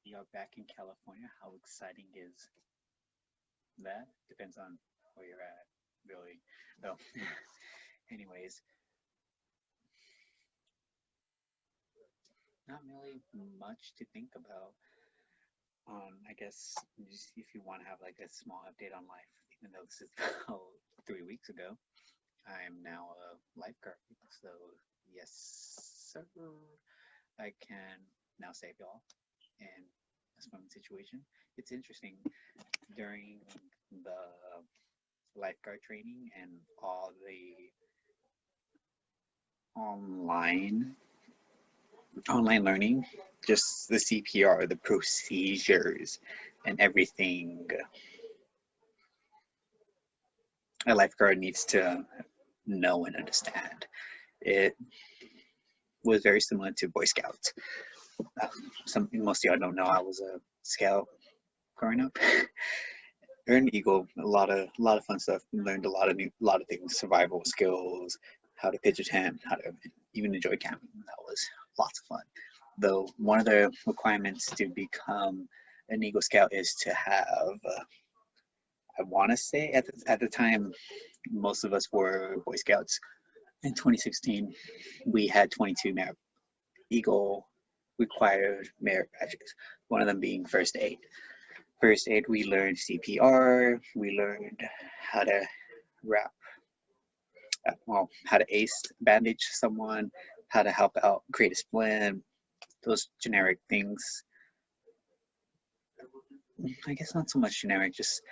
We are back in California. How exciting is that? Depends on where you're at, really. So, anyways, not really much to think about. I guess just if you want to have like a small update on life, even though this is about 3 weeks ago, I am now a lifeguard. So, yes, sir, I can now save y'all in a swimming situation. It's interesting during the lifeguard training and all the online online learning, just the CPR, the procedures, and everything a lifeguard needs to know and understand. It was very similar to Boy Scouts. Most of y'all don't know I was a scout growing up. Earned Eagle, a lot of fun stuff. Learned a lot of things, survival skills, how to pitch a tent, how to even enjoy camping. That was lots of fun. Though one of the requirements to become an Eagle Scout is to have, I want to say at the time, most of us were Boy Scouts. In 2016, we had 22 merit Eagle required merit badges. One of them being first aid. First aid, we learned CPR. We learned how to wrap, how to ace bandage someone, how to help out, create a splint, those generic things. I guess not so much generic, just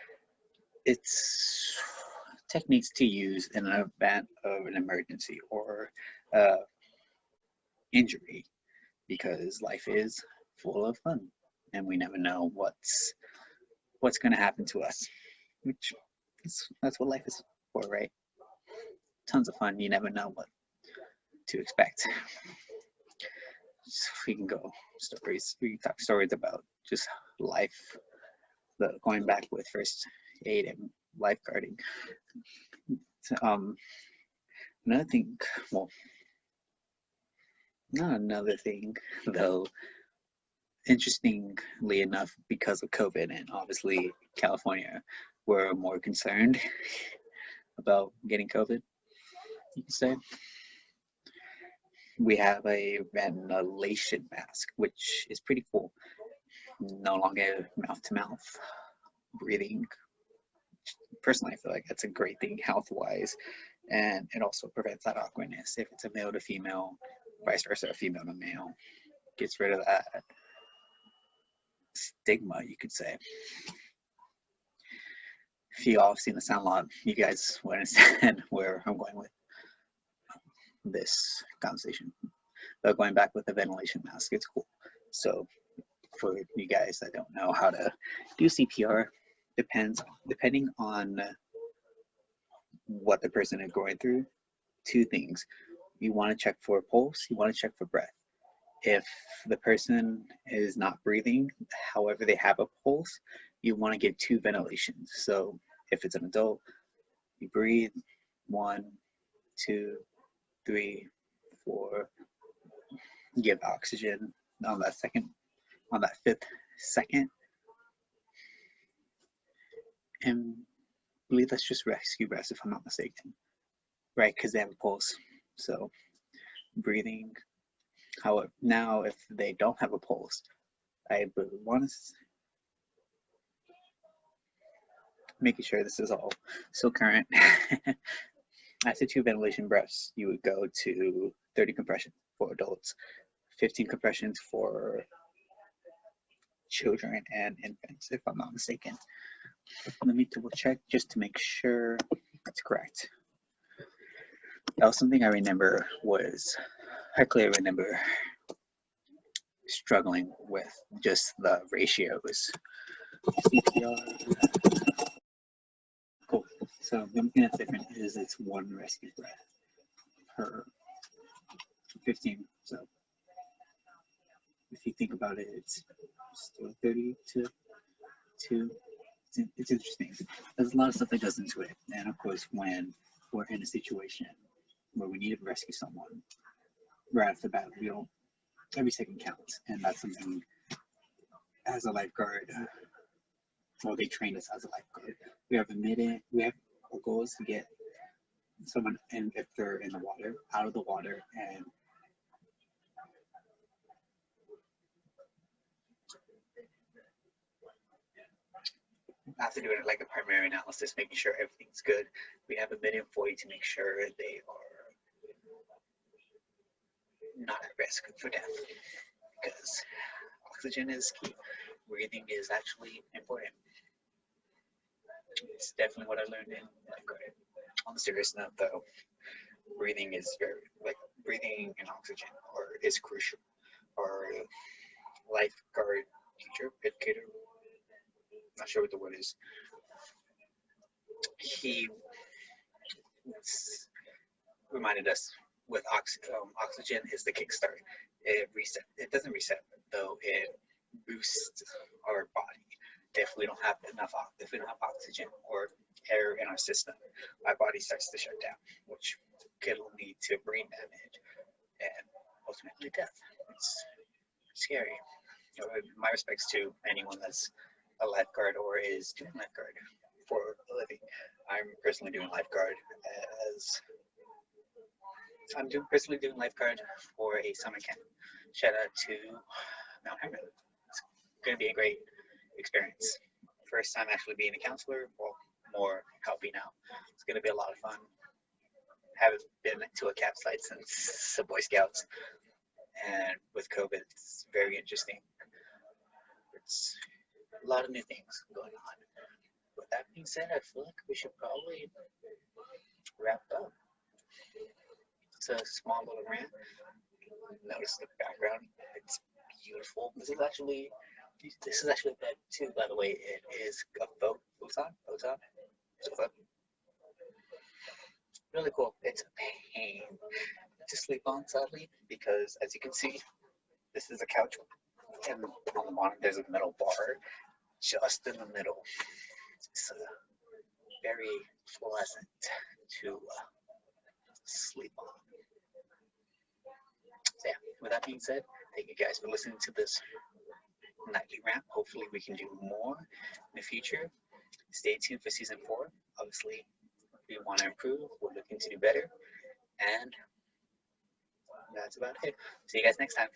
it's techniques to use in an event of an emergency or uh, injury, because life is full of fun and we never know what's going to happen to us, which that's what life is for, right? Tons of fun. You never know what to expect. So we can go stories. We can talk stories about just life, going back with first aid and lifeguarding. So, another thing, well, not another thing though. Interestingly enough, because of COVID and obviously California, we're more concerned about getting COVID. You can say we have a ventilation mask, which is pretty cool. No longer mouth to mouth breathing. Personally, I feel like that's a great thing health wise, and it also prevents that awkwardness if it's a male to female, vice versa, a female to male. Gets rid of that stigma, you could say. If you all have seen the Soundlot, you guys will understand where I'm going with this conversation. But going back with the ventilation mask, it's cool. So for you guys that don't know how to do CPR, depending on what the person is going through. Two things: you want to check for pulse, you want to check for breath. If the person is not breathing, however they have a pulse, you want to give two ventilations. So if it's an adult, you breathe 1, 2, 3, 4, give oxygen on that fifth second, and I believe that's just rescue breaths if I'm not mistaken, right? Because they have a pulse. So breathing. However, now if they don't have a pulse, I want to making sure this is all still current. After 2 ventilation breaths, you would go to 30 compressions for adults, 15 compressions for children and infants, if I'm not mistaken. Let me double check just to make sure that's correct. That was something I remember I clearly remember struggling with just the ratios. CPR. Cool. So the only thing that's different is it's 1 rescue breath per 15. So if you think about it, it's still 30 to 2. It's interesting. There's a lot of stuff that goes into it. And of course, when we're in a situation where we need to rescue someone, right off the bat, every second counts. And that's something as a lifeguard, well, they trained us as a lifeguard. We have admitted, we have our goal is to get someone, and if they're in the water, out of the water, and after doing like a primary analysis, making sure everything's good, we have a mid-employee to make sure they are not at risk for death, because oxygen is key. Breathing is actually important. It's definitely what I learned in lifeguard. On the serious note, though, breathing is very like breathing and oxygen is crucial. Our lifeguard teacher, educator, not sure what the word is. He reminded us with oxygen is the kickstart. It reset. It doesn't reset though. It boosts our body. If we don't have oxygen or air in our system, our body starts to shut down, which could lead to brain damage and ultimately death. It's scary. My respects to anyone that's a lifeguard or is doing lifeguard for a living. I'm personally doing lifeguard as personally doing lifeguard for a summer camp. Shout out to Mount Hermon. It's going to be a great experience. First time actually being a counselor, well, more helping out. It's going to be a lot of fun. Haven't been to a campsite since the Boy Scouts, and with COVID, it's very interesting. It's a lot of new things going on. With that being said, I feel like we should probably wrap up. It's a small little rant. Notice the background. It's beautiful. This is actually a bed too, by the way. It is a futon. Really cool. It's a pain to sleep on, sadly, because as you can see, this is a couch, and on the bottom there's a metal bar just in the middle. It's very pleasant to sleep on. So yeah, with that being said, thank you guys for listening to this nightly rant. Hopefully we can do more in the future. Stay tuned for season 4. Obviously, we want to improve. We're looking to do better. And that's about it. See you guys next time.